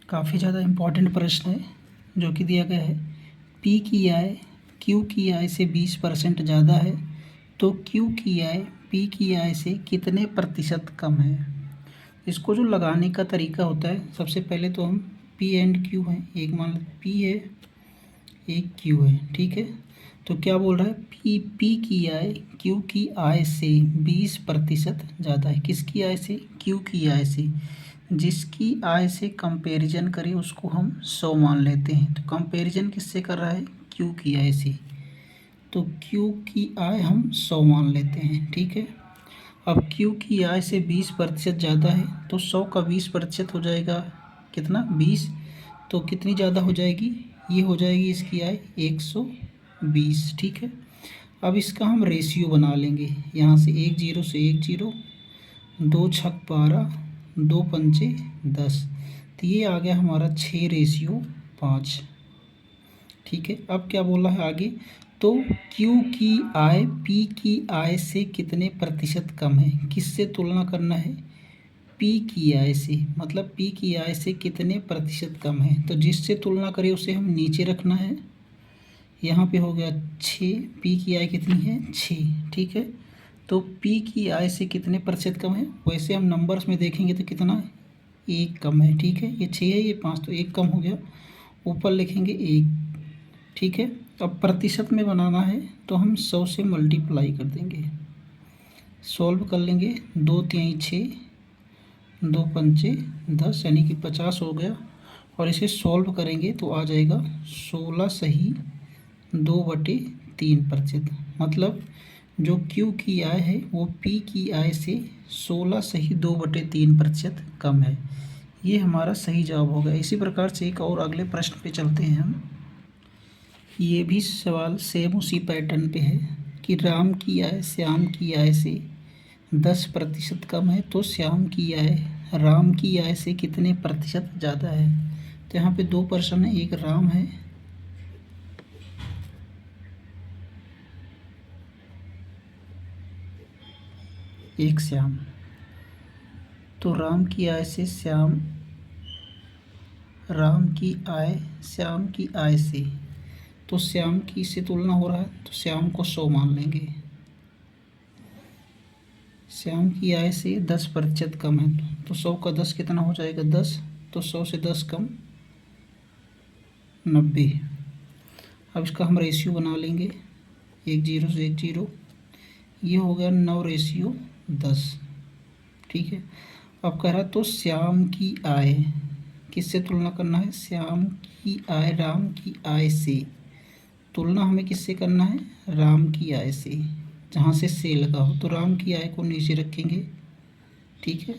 काफ़ी ज़्यादा इम्पॉर्टेंट प्रश्न है जो कि दिया गया है। पी की आय क्यू की आय से 20% ज़्यादा है तो क्यू की आय पी की आय से कितने प्रतिशत कम है। इसको जो लगाने का तरीका होता है, सबसे पहले तो हम पी एंड क्यू हैं, एक मान लो पी है एक क्यू है, ठीक है। तो क्या बोल रहा है, पी की आय क्यू की आय से 20% ज़्यादा है। किसकी आय से? क्यू की आय से। जिसकी आय से कंपैरिजन करें उसको हम 100 मान लेते हैं। तो कंपैरिजन किससे कर रहा है? क्यू की आय से। तो क्यू की आय हम 100 मान लेते हैं, ठीक है। अब क्यू की आय से 20% ज़्यादा है तो 100 का 20% हो जाएगा कितना? 20। तो कितनी ज़्यादा हो जाएगी? ये हो जाएगी इसकी आय 120, ठीक है। अब इसका हम रेशियो बना लेंगे, यहाँ से 1 0 से 1 0, 2 छक 12, 2 पंचे 10। तो ये आ गया हमारा 6:5, ठीक है। अब क्या बोला है आगे, तो क्यू की आय पी की आय से कितने प्रतिशत कम है। किससे तुलना करना है? पी की आय से, मतलब पी की आय से कितने प्रतिशत कम है। तो जिससे तुलना करें उसे हम नीचे रखना है। यहाँ पे हो गया 6, पी की आय कितनी है? 6, ठीक है। तो पी की आय से कितने प्रतिशत कम है। वैसे हम नंबर्स में देखेंगे तो कितना? 1 कम है, ठीक है। ये 6 है, ये 5, तो 1 कम हो गया। ऊपर लिखेंगे 1, ठीक है। अब प्रतिशत में बनाना है तो हम 100 से मल्टीप्लाई कर देंगे, सॉल्व कर लेंगे। 2 3 6, 2 पंचे 10, यानी कि 50 हो गया। और इसे सॉल्व करेंगे तो आ जाएगा 16 सही 2/3%। मतलब जो क्यू की आय है वो पी की आय से 16 सही 2/3% कम है। ये हमारा सही जवाब होगा। इसी प्रकार से एक और अगले प्रश्न पे चलते हैं हम। ये भी सवाल सेम उसी पैटर्न पे है कि राम की आय श्याम की आय से 10% कम है तो श्याम की आय राम की आय से कितने प्रतिशत ज़्यादा है। तो यहाँ पे 2 पर्सन है, एक राम है एक श्याम। तो राम की आय से राम की आय श्याम की आय से, तो श्याम की से तुलना हो रहा है तो श्याम को 100 मान लेंगे। श्याम की आय से 10% कम है तो 100 का 10 कितना हो जाएगा? 10। तो 100 से 10 कम 90। अब इसका हम रेशियो बना लेंगे, 1 0 से 1 0, ये हो गया 9:10, ठीक है। अब कह रहा तो श्याम की आय किससे तुलना करना है? श्याम की आय राम की आय से। तुलना हमें किससे करना है? राम की आय से, जहाँ से लगा हो। तो राम की आय को नीचे रखेंगे, ठीक है।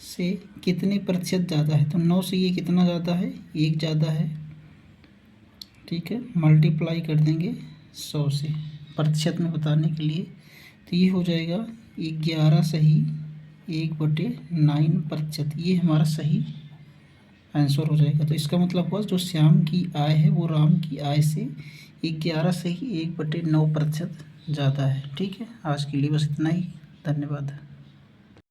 से कितने प्रतिशत ज़्यादा है? तो 9 से ये कितना ज़्यादा है? 1 ज़्यादा है, ठीक है। मल्टीप्लाई कर देंगे 100 से प्रतिशत में बताने के लिए। तो ये हो जाएगा 11 सही 1/9%। ये हमारा सही आंसर हो जाएगा। तो इसका मतलब हुआ जो श्याम की आय है वो राम की आय से 11 सही 1/9% ज़्यादा है, ठीक है। आज के लिए बस इतना ही। धन्यवाद।